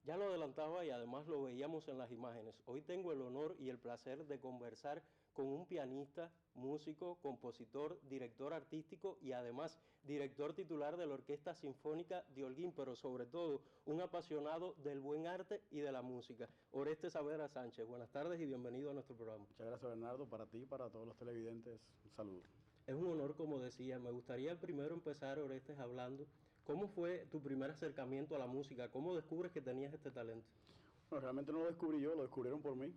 Ya lo adelantaba y además lo veíamos en las imágenes. Hoy tengo el honor y el placer de conversar con un pianista, músico, compositor, director artístico y además director titular de la Orquesta Sinfónica de Holguín, pero sobre todo un apasionado del buen arte y de la música. Orestes Saavedra Sánchez, buenas tardes y bienvenido a nuestro programa. Muchas gracias, Bernardo, para ti y para todos los televidentes. Un saludo. Es un honor, como decía. Me gustaría primero empezar, Orestes, hablando. ¿Cómo fue tu primer acercamiento a la música? ¿Cómo descubres que tenías este talento? Bueno, realmente no lo descubrí yo, lo descubrieron por mí.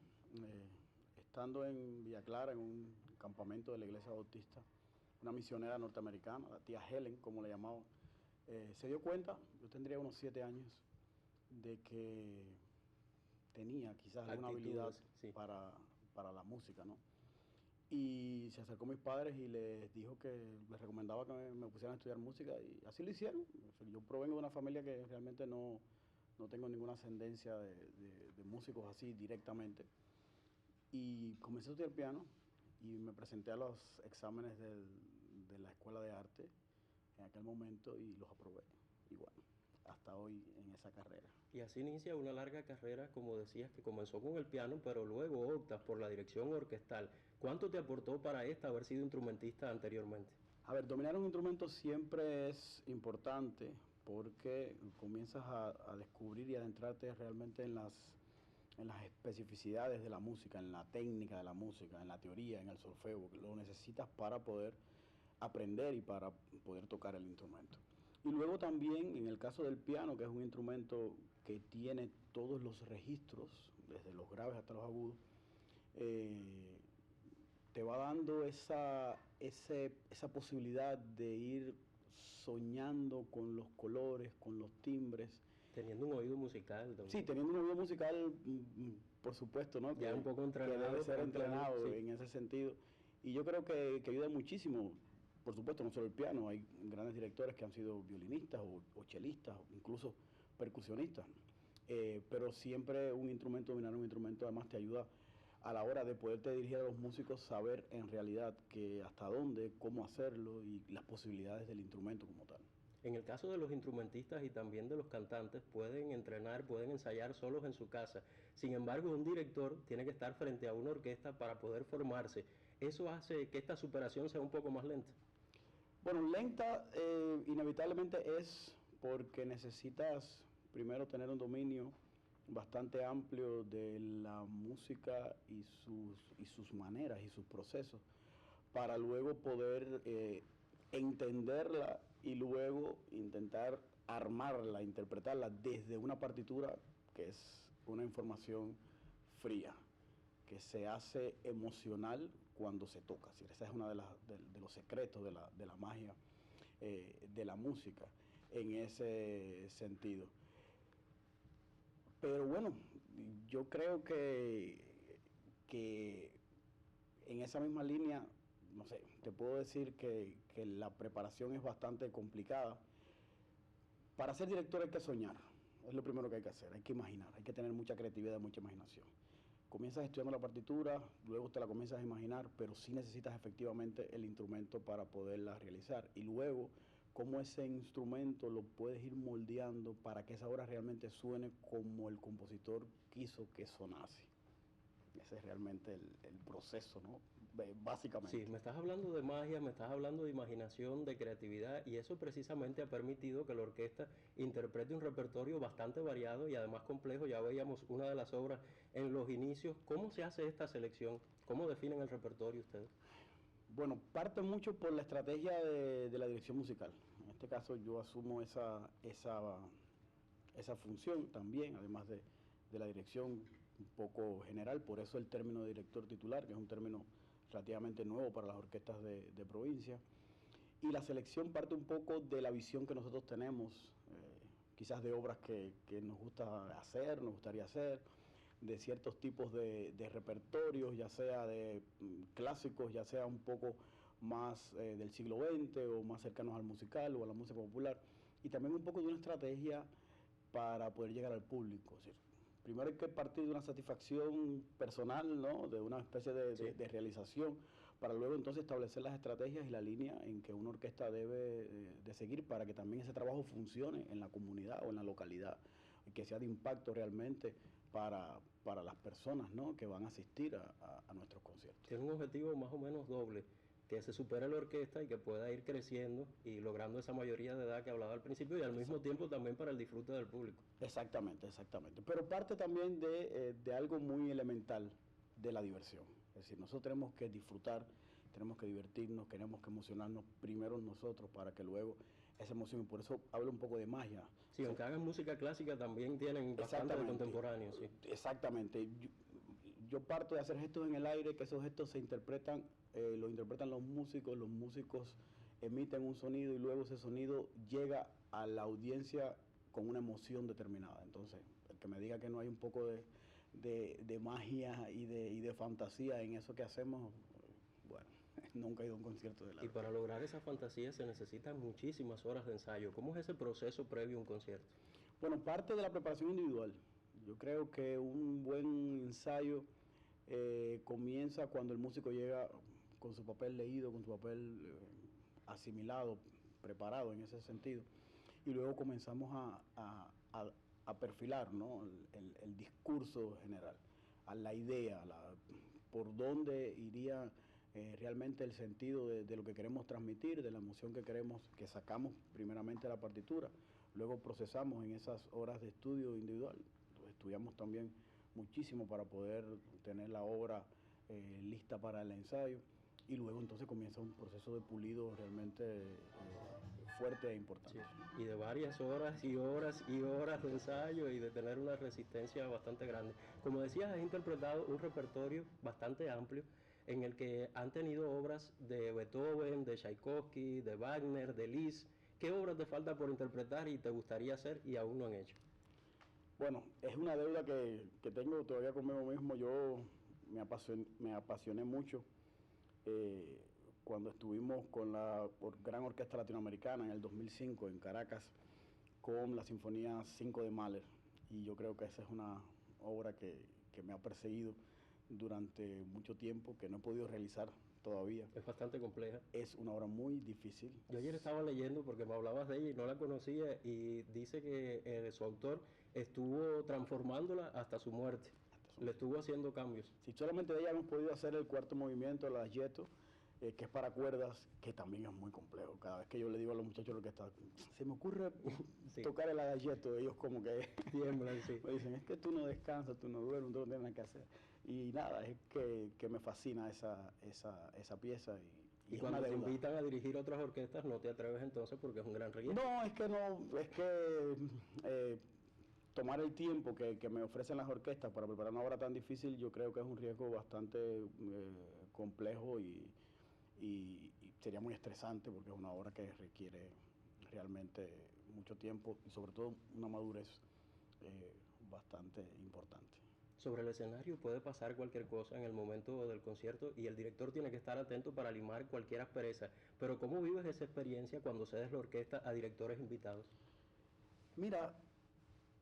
Estando en Villa Clara, en un campamento de la Iglesia Bautista, una misionera norteamericana, la tía Helen, como le llamaban, se dio cuenta, yo tendría unos 7 años, de que tenía quizás alguna habilidad sí, para la música, ¿no? Y se acercó a mis padres y les dijo que les recomendaba que me pusieran a estudiar música y así lo hicieron. Yo provengo de una familia que realmente no tengo ninguna ascendencia de músicos así directamente. Y comencé a estudiar piano y me presenté a los exámenes de la Escuela de Arte en aquel momento y los aprobé. Y bueno, hasta hoy en esa carrera. Y así inicia una larga carrera, como decías, que comenzó con el piano, pero luego optas por la dirección orquestal. ¿Cuánto te aportó para esta haber sido instrumentista anteriormente? A ver, dominar un instrumento siempre es importante porque comienzas a descubrir y adentrarte realmente en las especificidades de la música, en la técnica de la música, en la teoría, en el solfeo, que lo necesitas para poder aprender y para poder tocar el instrumento. Y luego también en el caso del piano, que es un instrumento que tiene todos los registros, desde los graves hasta los agudos, te va dando esa posibilidad de ir soñando con los colores, con los timbres. Teniendo un oído musical también. Sí, teniendo un oído musical, por supuesto, ¿no? Ya un poco entrenado. Que debe ser entrenado, sí, en ese sentido. Y yo creo que ayuda muchísimo. Por supuesto, no solo el piano, hay grandes directores que han sido violinistas o chelistas, o incluso percusionistas. Pero siempre un instrumento, dominar un instrumento, además te ayuda a la hora de poderte dirigir a los músicos, saber en realidad que hasta dónde, cómo hacerlo y las posibilidades del instrumento como tal. En el caso de los instrumentistas y también de los cantantes, pueden entrenar, pueden ensayar solos en su casa. Sin embargo, un director tiene que estar frente a una orquesta para poder formarse. ¿Eso hace que esta superación sea un poco más lenta? Bueno, lenta inevitablemente es porque necesitas primero tener un dominio bastante amplio de la música y sus maneras y sus procesos para luego poder entenderla y luego intentar armarla, interpretarla desde una partitura que es una información fría, que se hace emocional cuando se toca. Ese es uno de los secretos de la magia de la música en ese sentido. Pero bueno, yo creo que en esa misma línea, no sé, te puedo decir que la preparación es bastante complicada. Para ser director hay que soñar, es lo primero que hay que hacer, hay que imaginar, hay que tener mucha creatividad, mucha imaginación. Comienzas estudiando la partitura, luego te la comienzas a imaginar, pero sí necesitas efectivamente el instrumento para poderla realizar. Y luego, cómo ese instrumento lo puedes ir moldeando para que esa obra realmente suene como el compositor quiso que sonase. Ese es realmente el proceso, ¿no? Básicamente. Sí, me estás hablando de magia, me estás hablando de imaginación, de creatividad, y eso precisamente ha permitido que la orquesta interprete un repertorio bastante variado y además complejo. Ya veíamos una de las obras en los inicios. ¿Cómo se hace esta selección? ¿Cómo definen el repertorio ustedes? Bueno, parte mucho por la estrategia de la dirección musical. En este caso yo asumo esa función también, además de la dirección un poco general, por eso el término de director titular, que es un término relativamente nuevo para las orquestas de provincia. Y la selección parte un poco de la visión que nosotros tenemos, quizás de obras que nos gusta hacer, nos gustaría hacer, de ciertos tipos de repertorios, ya sea de clásicos, ya sea un poco más del siglo XX o más cercanos al musical o a la música popular, y también un poco de una estrategia para poder llegar al público. Es decir, primero hay que partir de una satisfacción personal, ¿no? De una especie de realización, para luego entonces establecer las estrategias y la línea en que una orquesta debe de seguir para que también ese trabajo funcione en la comunidad o en la localidad. que sea de impacto realmente para las personas, ¿no?, que van a asistir a nuestros conciertos. Tiene un objetivo más o menos doble, que se supere la orquesta y que pueda ir creciendo y logrando esa mayoría de edad que hablaba al principio, y al mismo tiempo también para el disfrute del público. Exactamente, exactamente. Pero parte también de algo muy elemental, de la diversión. Es decir, nosotros tenemos que disfrutar, tenemos que divertirnos, tenemos que emocionarnos primero nosotros para que luego esa emoción, y por eso hablo un poco de magia. Sí, aunque hagan música clásica también tienen bastante de contemporáneo, sí. Exactamente. Yo parto de hacer gestos en el aire, que esos gestos se interpretan, los interpretan los músicos emiten un sonido y luego ese sonido llega a la audiencia con una emoción determinada. Entonces, el que me diga que no hay un poco de magia y de fantasía en eso que hacemos, bueno, nunca he ido a un concierto de la orquesta. Y para lograr esa fantasía se necesitan muchísimas horas de ensayo. ¿Cómo es ese proceso previo a un concierto? Bueno, parte de la preparación individual. Yo creo que un buen ensayo comienza cuando el músico llega con su papel leído, con su papel asimilado, preparado en ese sentido, y luego comenzamos a perfilar, ¿no?, el discurso general, a la idea, por dónde iría realmente el sentido de lo que queremos transmitir, de la emoción que queremos, que sacamos primeramente de la partitura, luego procesamos en esas horas de estudio individual. Estudiamos también muchísimo para poder tener la obra lista para el ensayo, y luego entonces comienza un proceso de pulido realmente fuerte e importante. Sí, y de varias horas y horas y horas de ensayo y de tener una resistencia bastante grande. Como decías, has interpretado un repertorio bastante amplio en el que han tenido obras de Beethoven, de Tchaikovsky, de Wagner, de Liszt. ¿Qué obras te falta por interpretar y te gustaría hacer y aún no han hecho? Bueno, es una deuda que tengo todavía conmigo mismo. Yo me apasioné mucho cuando estuvimos con la Gran Orquesta Latinoamericana en el 2005 en Caracas con la Sinfonía 5 de Mahler, y yo creo que esa es una obra que me ha perseguido durante mucho tiempo, que no he podido realizar todavía. Es bastante compleja. Es una obra muy difícil. Yo ayer estaba leyendo porque me hablabas de ella y no la conocía, y dice que su autor estuvo transformándola hasta su muerte. Le estuvo haciendo cambios. Sí, solamente de ella hemos podido hacer el cuarto movimiento, el adagietto, que es para cuerdas, que también es muy complejo. Cada vez que yo le digo a los muchachos lo que está, se me ocurre sí, tocar el adagietto, ellos como que tiemblan, sí. Me dicen, es que tú no descansas, tú no duermes, tú no tienes nada que hacer. Y nada, es que me fascina esa pieza. Y cuando te invitan a dirigir otras orquestas, no te atreves entonces porque es un gran riesgo. No, es que tomar el tiempo que me ofrecen las orquestas para preparar una obra tan difícil, yo creo que es un riesgo bastante complejo y sería muy estresante, porque es una obra que requiere realmente mucho tiempo y sobre todo una madurez bastante importante. Sobre el escenario puede pasar cualquier cosa en el momento del concierto y el director tiene que estar atento para limar cualquier aspereza, pero ¿cómo vives esa experiencia cuando cedes la orquesta a directores invitados? Mira,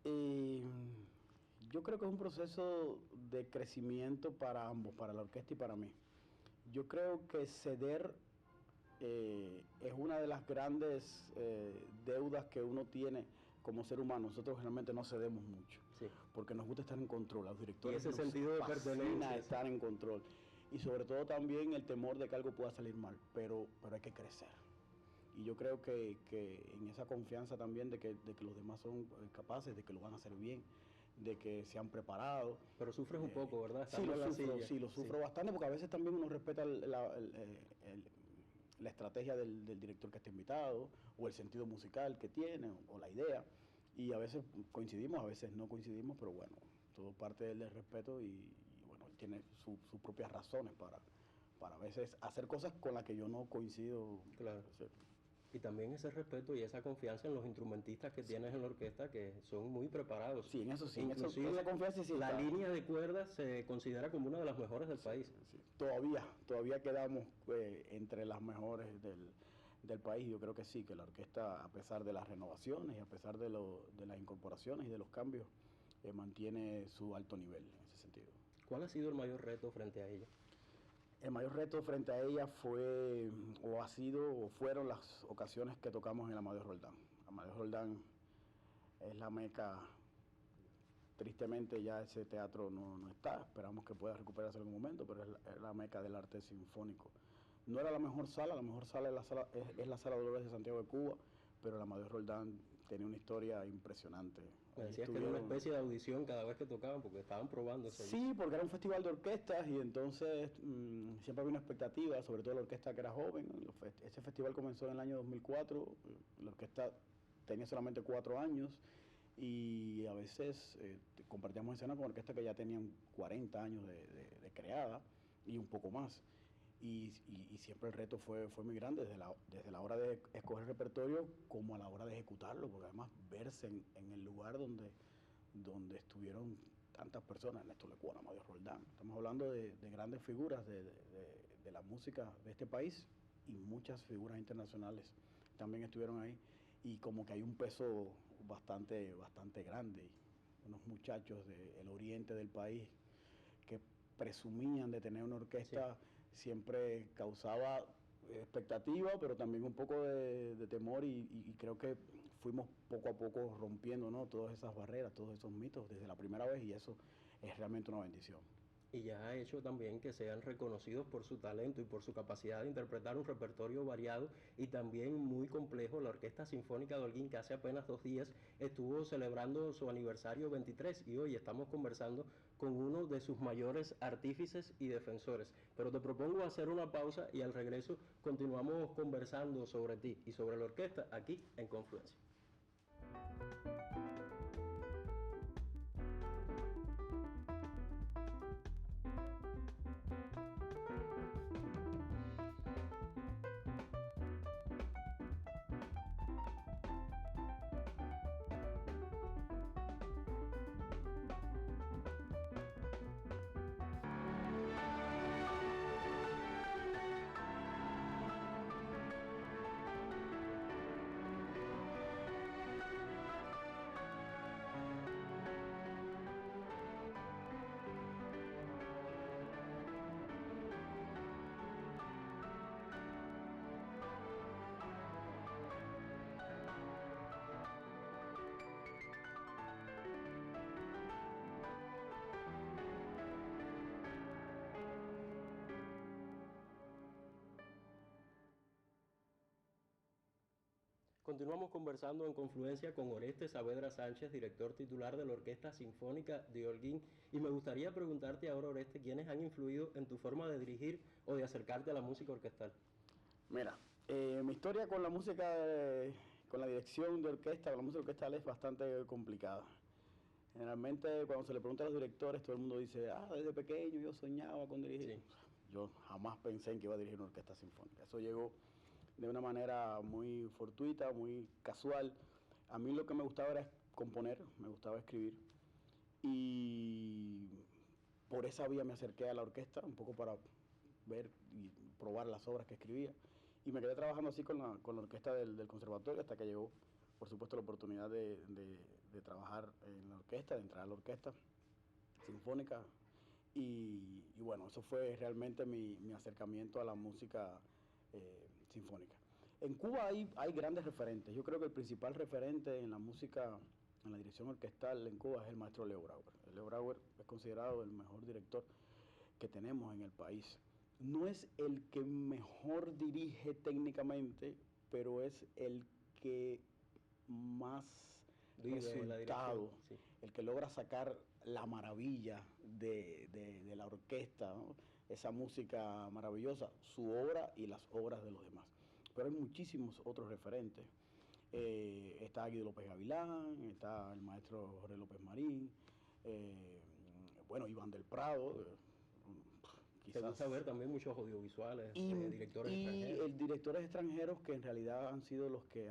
yo creo que es un proceso de crecimiento para ambos, para la orquesta y para mí. Yo creo que ceder es una de las grandes deudas que uno tiene como ser humano. Nosotros generalmente no cedemos mucho, sí, porque nos gusta estar en control. A los directores y ese sentido de pertenencia, estar en control. Y sobre todo también el temor de que algo pueda salir mal, pero hay que crecer. Y yo creo que en esa confianza también de que los demás son capaces, de que lo van a hacer bien, de que se han preparado. Pero sufres un poco, ¿verdad? Sí, lo sufro bastante, porque a veces también uno respeta la estrategia del director que está invitado, o el sentido musical que tiene, o la idea, y a veces coincidimos, a veces no coincidimos, pero bueno, todo parte del respeto, y bueno, él tiene sus propias razones para a veces hacer cosas con las que yo no coincido. Claro. Sí. Y también ese respeto y esa confianza en los instrumentistas que tienes en la orquesta, que son muy preparados. Sí, en eso sí. Inclusive esa confianza sí la línea de cuerdas se considera como una de las mejores del país. Sí. Todavía quedamos entre las mejores del país. Yo creo que sí, que la orquesta, a pesar de las renovaciones y a pesar de las incorporaciones y de los cambios, mantiene su alto nivel en ese sentido. ¿Cuál ha sido el mayor reto frente a ella? El mayor reto frente a ella fueron las ocasiones que tocamos en el Amadeo Roldán. Amadeo Roldán es la meca Tristemente ya ese teatro no está, esperamos que pueda recuperarse en algún momento, pero es la meca del arte sinfónico. No era la mejor sala es la Sala Dolores de Santiago de Cuba, pero la Amadeo Roldán tenía una historia impresionante. Me decías que era una especie de audición cada vez que tocaban, porque estaban probando eso. Sí, porque era un festival de orquestas y entonces siempre había una expectativa, sobre todo la orquesta que era joven. Ese festival comenzó en el año 2004, la orquesta tenía solamente 4 años y a veces compartíamos escena con orquestas que ya tenían 40 años de creada y un poco más. Y siempre el reto fue muy grande, desde la hora de escoger el repertorio como a la hora de ejecutarlo, porque además verse en el lugar donde estuvieron tantas personas, Néstor Lecuona, Amadeo Roldán. Estamos hablando de grandes figuras de la música de este país y muchas figuras internacionales también estuvieron ahí. Y como que hay un peso bastante grande. Unos muchachos del oriente del país que presumían de tener una orquesta, siempre causaba expectativa, pero también un poco de temor y creo que fuimos poco a poco rompiendo, ¿no?, todas esas barreras, todos esos mitos desde la primera vez, y eso es realmente una bendición. Y ya ha hecho también que sean reconocidos por su talento y por su capacidad de interpretar un repertorio variado y también muy complejo. La Orquesta Sinfónica de Holguín, que hace apenas 2 días estuvo celebrando su aniversario 23, y hoy estamos conversando con uno de sus mayores artífices y defensores. Pero te propongo hacer una pausa y al regreso continuamos conversando sobre ti y sobre la orquesta aquí en Confluencia. Continuamos conversando en Confluencia con Orestes Saavedra Sánchez, director titular de la Orquesta Sinfónica de Holguín. Y me gustaría preguntarte ahora, Orestes, ¿quiénes han influido en tu forma de dirigir o de acercarte a la música orquestal? Mira, mi historia con la música, con la dirección de orquesta, con la música orquestal es bastante complicada. Generalmente cuando se le pregunta a los directores, todo el mundo dice, desde pequeño yo soñaba con dirigir. Sí. Yo jamás pensé en que iba a dirigir una orquesta sinfónica. Eso llegó de una manera muy fortuita, muy casual. A mí lo que me gustaba era componer, me gustaba escribir. Y por esa vía me acerqué a la orquesta, un poco para ver y probar las obras que escribía. Y me quedé trabajando así con la orquesta del conservatorio hasta que llegó, por supuesto, la oportunidad de trabajar en la orquesta, de entrar a la orquesta sinfónica. Y bueno, eso fue realmente mi acercamiento a la música sinfónica. En Cuba hay grandes referentes. Yo creo que el principal referente en la música, en la dirección orquestal en Cuba, es el maestro Leo Brauer. Leo Brauer es considerado el mejor director que tenemos en el país. No es el que mejor dirige técnicamente, pero es el que más resultado, sí, el que logra sacar la maravilla de la orquesta, ¿no?, esa música maravillosa, su obra y las obras de los demás. Pero hay muchísimos otros referentes. Está Guido López Gavilán, está el maestro Jorge López Marín, bueno, Iván del Prado. Te gusta ver también muchos audiovisuales, directores extranjeros. Y directores extranjeros que en realidad han sido los que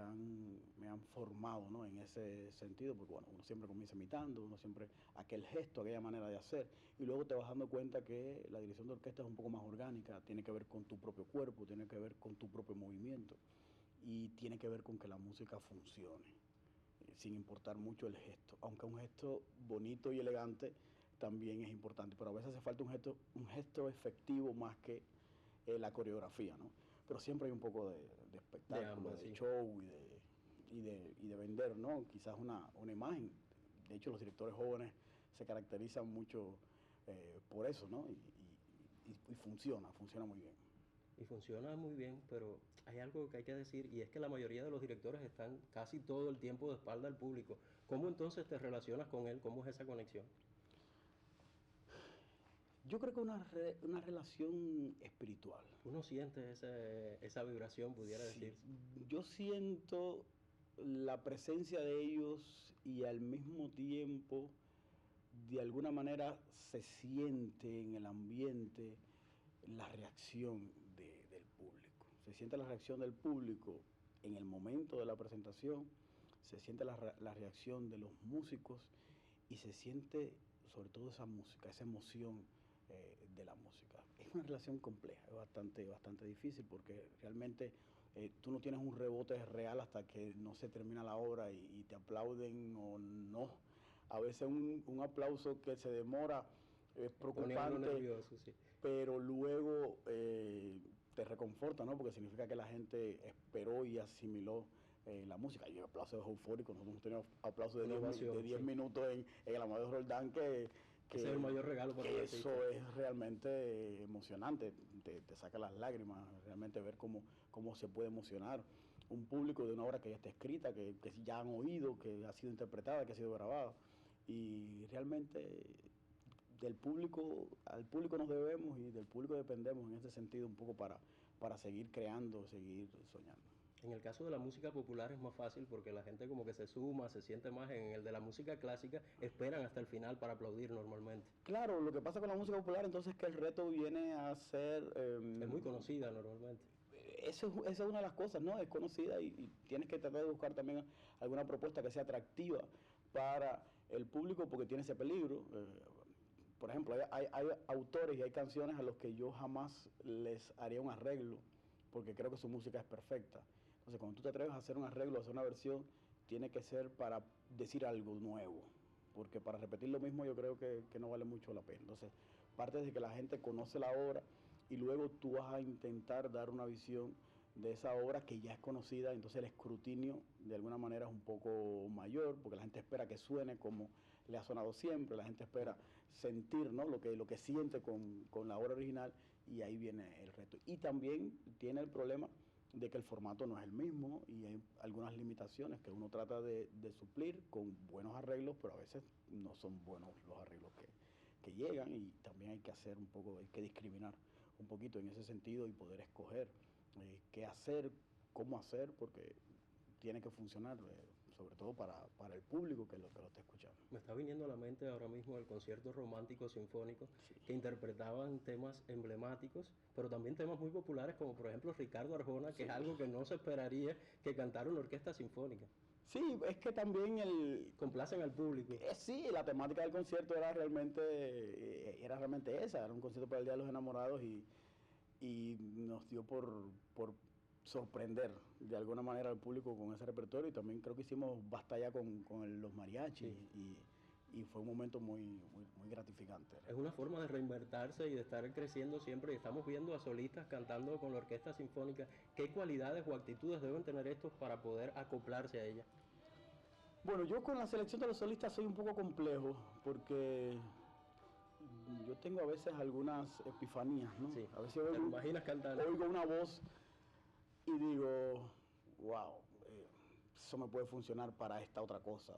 me han formado, ¿no?, en ese sentido, porque bueno, uno siempre comienza imitando, uno siempre aquel gesto, aquella manera de hacer, y luego te vas dando cuenta que la dirección de orquesta es un poco más orgánica, tiene que ver con tu propio cuerpo, tiene que ver con tu propio movimiento, y tiene que ver con que la música funcione, sin importar mucho el gesto, aunque un gesto bonito y elegante también es importante, pero a veces hace falta un gesto efectivo más que la coreografía, ¿no? Pero siempre hay un poco de espectáculo, de show y de vender, ¿no?, quizás una imagen. De hecho, los directores jóvenes se caracterizan mucho por eso, ¿no? Y funciona muy bien. Y funciona muy bien, pero hay algo que hay que decir, y es que la mayoría de los directores están casi todo el tiempo de espalda al público. ¿Cómo entonces te relacionas con él? ¿Cómo es esa conexión? Yo creo que una relación espiritual. Uno siente esa vibración, pudiera Sí, decir. yo siento la presencia de ellos y al mismo tiempo, de alguna manera, se siente en el ambiente la reacción del público. Se siente la reacción del público en el momento de la presentación, se siente la reacción de los músicos y se siente sobre todo esa música, esa emoción de la música. Es una relación compleja, es bastante difícil porque realmente tú no tienes un rebote real hasta que no se termina la obra y te aplauden o no. A veces un aplauso que se demora es preocupante, nervioso, sí. pero luego te reconforta, ¿no? Porque significa que la gente esperó y asimiló la música. Hay aplausos eufóricos, nosotros hemos tenido aplausos de 10 minutos en el Amadeo Roldán que ese es el mayor regalo para un artista. Eso es realmente emocionante, te saca las lágrimas, realmente ver cómo se puede emocionar un público de una obra que ya está escrita, que ya han oído, que ha sido interpretada, que ha sido grabada. Y realmente al público nos debemos y del público dependemos en ese sentido un poco para seguir creando, seguir soñando. En el caso de la música popular es más fácil porque la gente como que se suma, se siente más. En el de la música clásica esperan hasta el final para aplaudir normalmente. Claro, lo que pasa con la música popular entonces es que el reto viene a ser... es muy conocida normalmente. Esa es una de las cosas, ¿no? Es conocida y tienes que tratar de buscar también alguna propuesta que sea atractiva para el público porque tiene ese peligro. Por ejemplo, hay autores y hay canciones a los que yo jamás les haría un arreglo porque creo que su música es perfecta. Entonces, cuando tú te atreves a hacer un arreglo, a hacer una versión, tiene que ser para decir algo nuevo, porque para repetir lo mismo yo creo que no vale mucho la pena. Entonces, parte de que la gente conoce la obra y luego tú vas a intentar dar una visión de esa obra que ya es conocida, entonces el escrutinio de alguna manera es un poco mayor, porque la gente espera que suene como le ha sonado siempre, la gente espera sentir, ¿no? lo que siente con la obra original, y ahí viene el reto. Y también tiene el problema de que el formato no es el mismo y hay algunas limitaciones que uno trata de suplir con buenos arreglos, pero a veces no son buenos los arreglos que llegan, y también hay que hacer un poco, hay que discriminar un poquito en ese sentido y poder escoger qué hacer, cómo hacer, porque tiene que funcionar, sobre todo para el público que lo está escuchando. Me está viniendo a la mente ahora mismo el concierto romántico sinfónico, Sí. que interpretaban temas emblemáticos, pero también temas muy populares, como por ejemplo Ricardo Arjona, que sí, es algo que no se esperaría que cantara una orquesta sinfónica. Sí, es que también complacen al público. Sí, la temática del concierto era realmente esa, era un concierto para el Día de los Enamorados y nos dio por sorprender de alguna manera al público con ese repertorio, y también creo que hicimos Basta Ya con los mariachis, sí, y fue un momento muy gratificante. Es una forma de reinventarse y de estar creciendo siempre, y estamos viendo a solistas cantando con la orquesta sinfónica. ¿Qué cualidades o actitudes deben tener estos para poder acoplarse a ella? Bueno, yo con la selección de los solistas soy un poco complejo, porque yo tengo a veces algunas epifanías, ¿no? Sí, a veces te imaginas cantando. Oigo una voz y digo, wow, eso me puede funcionar para esta otra cosa.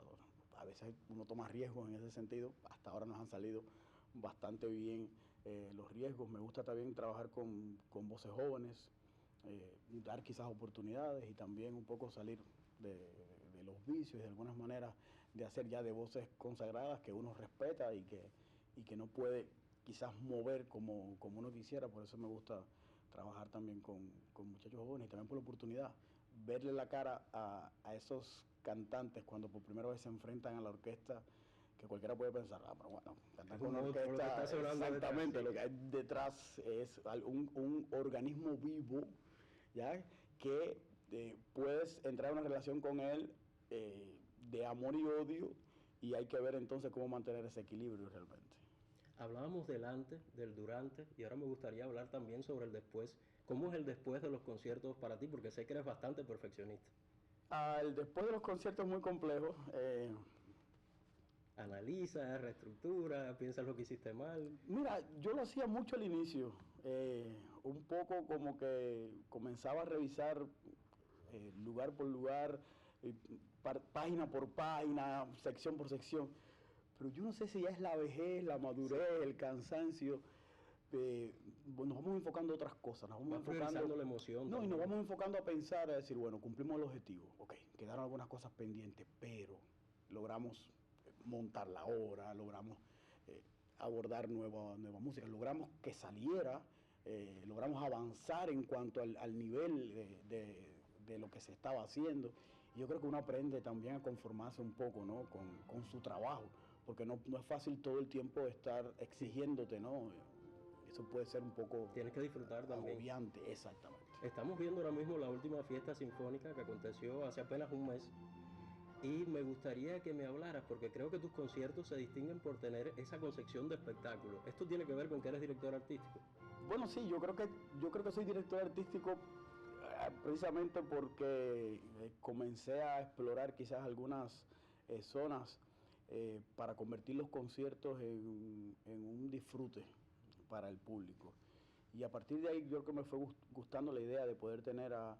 A veces uno toma riesgos en ese sentido, hasta ahora nos han salido bastante bien los riesgos. Me gusta también trabajar con voces jóvenes, dar quizás oportunidades y también un poco salir de los vicios y de algunas maneras de hacer ya de voces consagradas que uno respeta y que no puede quizás mover como uno quisiera. Por eso me gusta trabajar también con muchachos jóvenes, y también por la oportunidad, verle la cara a esos cantantes cuando por primera vez se enfrentan a la orquesta, que cualquiera puede pensar, pero bueno, cantar con una orquesta, exactamente, lo que hay detrás es un organismo vivo, ¿ya? Que puedes entrar en una relación con él de amor y odio, y hay que ver entonces cómo mantener ese equilibrio realmente. Hablábamos del antes, del durante, y ahora me gustaría hablar también sobre el después. ¿Cómo es el después de los conciertos para ti? Porque sé que eres bastante perfeccionista. El después de los conciertos es muy complejo. Analiza, reestructura, piensa lo que hiciste mal. Mira, yo lo hacía mucho al inicio, un poco como que comenzaba a revisar lugar por lugar, eh, página por página, sección por sección, pero yo no sé si ya es la vejez, la madurez, el cansancio. Nos vamos enfocando a otras cosas, nos vamos enfocando la emoción. No, también. Y nos vamos enfocando a pensar, a decir, bueno, cumplimos el objetivo, ok, quedaron algunas cosas pendientes, pero logramos montar la obra, logramos abordar nueva música, logramos que saliera, logramos avanzar en cuanto al nivel de lo que se estaba haciendo. Y yo creo que uno aprende también a conformarse un poco, ¿no? con su trabajo, porque no es fácil todo el tiempo estar exigiéndote, ¿no? Eso puede ser un poco tienes que disfrutar también. Agobiante, exactamente. Estamos viendo ahora mismo la última fiesta sinfónica que aconteció hace apenas un mes y me gustaría que me hablaras porque creo que tus conciertos se distinguen por tener esa concepción de espectáculo. ¿Esto tiene que ver con que eres director artístico? Bueno, sí, yo creo que soy director artístico precisamente porque comencé a explorar quizás algunas zonas para convertir los conciertos en un disfrute para el público. Y a partir de ahí yo creo que me fue gustando la idea de poder tener a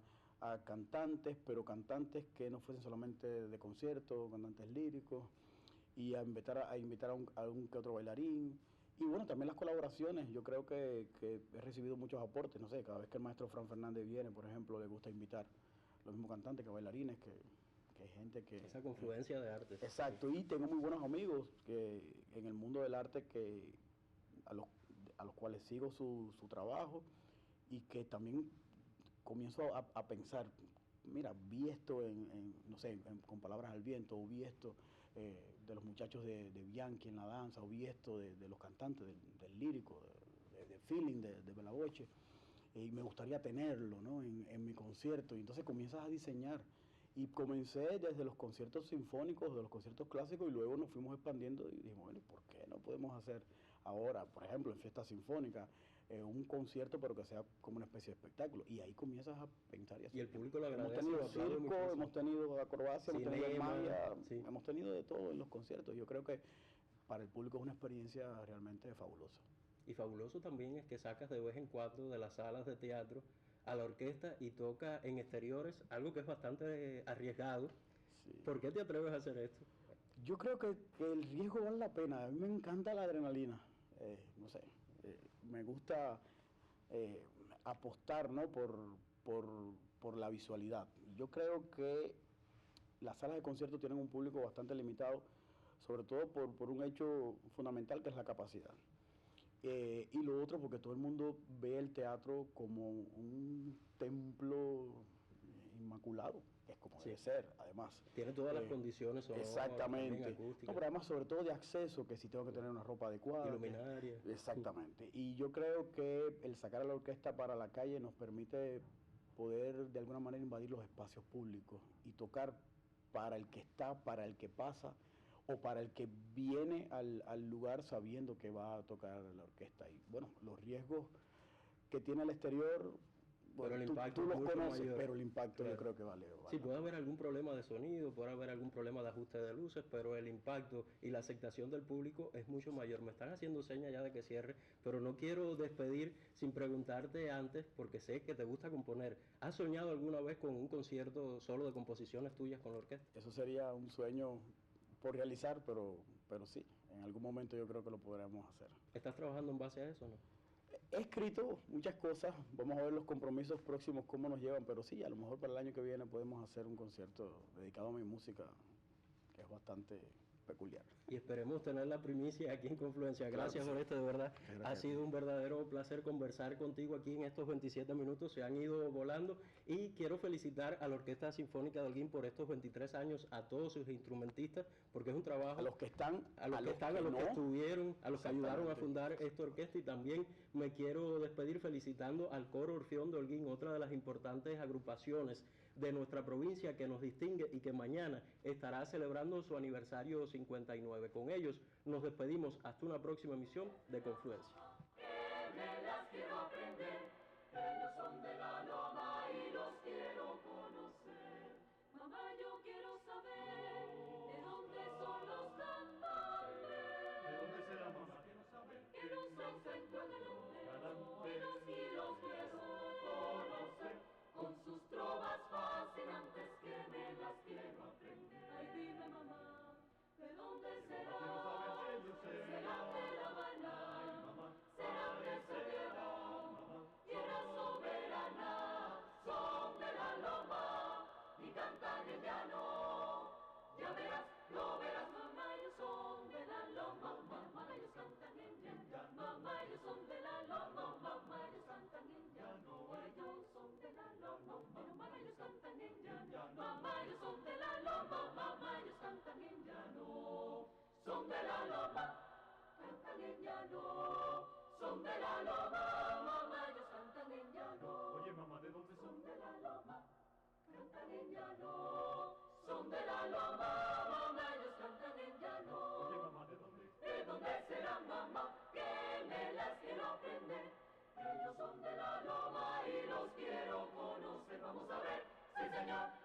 cantantes, pero cantantes que no fuesen solamente de concierto, cantantes líricos, y a invitar a un que otro bailarín. Y bueno, también las colaboraciones, yo creo que he recibido muchos aportes, no sé, cada vez que el maestro Fran Fernández viene, por ejemplo, le gusta invitar los mismos cantantes que bailarines, que hay gente que... Esa confluencia de artes. Exacto, y tengo muy buenos amigos que en el mundo del arte que a los cuales sigo su trabajo y que también comienzo a pensar, mira, vi esto no sé, con palabras al viento, o vi esto de los muchachos de Bianchi en la danza, o vi esto de los cantantes, del lírico, de feeling, de Bella Voce, y me gustaría tenerlo, ¿no? en mi concierto. Y entonces comienzas a diseñar. Y comencé desde los conciertos sinfónicos, de los conciertos clásicos, y luego nos fuimos expandiendo y dijimos, bueno, ¿por qué no podemos hacer ahora, por ejemplo, en fiesta sinfónica, un concierto, pero que sea como una especie de espectáculo? Y ahí comienzas a pensar y así. Y el público lo agradece. Hemos tenido circo, hemos tenido acrobacia, hemos tenido magia, sí. Hemos tenido de todo en los conciertos. Yo creo que para el público es una experiencia realmente fabulosa. Y fabuloso también es que sacas de vez en cuando de las salas de teatro a la orquesta y toca en exteriores, algo que es bastante arriesgado. Sí. ¿Por qué te atreves a hacer esto? Yo creo que el riesgo vale la pena. A mí me encanta la adrenalina. No sé, me gusta apostar, ¿no? por la visualidad. Yo creo que las salas de concierto tienen un público bastante limitado, sobre todo por un hecho fundamental que es la capacidad. Y lo otro porque todo el mundo ve el teatro como un templo inmaculado, que es como sí. Debe ser, además. Tiene todas las condiciones sonoras, exactamente. No, pero además sobre todo de acceso, que si tengo que tener una ropa adecuada. Iluminaria. Exactamente. Y yo creo que el sacar a la orquesta para la calle nos permite poder de alguna manera invadir los espacios públicos y tocar para el que está, para el que pasa, o para el que viene al lugar sabiendo que va a tocar la orquesta. Y bueno, los riesgos que tiene el exterior, bueno, pero el impacto tú los conoces, mayor. Pero el impacto claro. Yo creo que vale. Sí, puede haber algún problema de sonido, puede haber algún problema de ajuste de luces, pero el impacto y la aceptación del público es mucho mayor. Me están haciendo señas ya de que cierre, pero no quiero despedir sin preguntarte antes, porque sé que te gusta componer. ¿Has soñado alguna vez con un concierto solo de composiciones tuyas con la orquesta? Eso sería un sueño por realizar, pero sí, en algún momento yo creo que lo podremos hacer. ¿Estás trabajando en base a eso, no? He escrito muchas cosas, vamos a ver los compromisos próximos cómo nos llevan, pero sí, a lo mejor para el año que viene podemos hacer un concierto dedicado a mi música, que es bastante peculiar. Y esperemos tener la primicia aquí en Confluencia. Gracias por esto, de verdad. Ha sido un verdadero placer conversar contigo aquí en estos 27 minutos. Se han ido volando y quiero felicitar a la Orquesta Sinfónica de Holguín por estos 23 años, a todos sus instrumentistas, porque es un trabajo... A los que están, a los que estuvieron, a los que ayudaron a fundar esta orquesta. Y también me quiero despedir felicitando al Coro Orfeón de Holguín, otra de las importantes agrupaciones de nuestra provincia que nos distingue y que mañana estará celebrando su aniversario 59. Con ellos nos despedimos hasta una próxima emisión de Confluencia. Ellos son de la Loma y los quiero conocer. Mamá, yo quiero saber de dónde son los cantantes. Señor.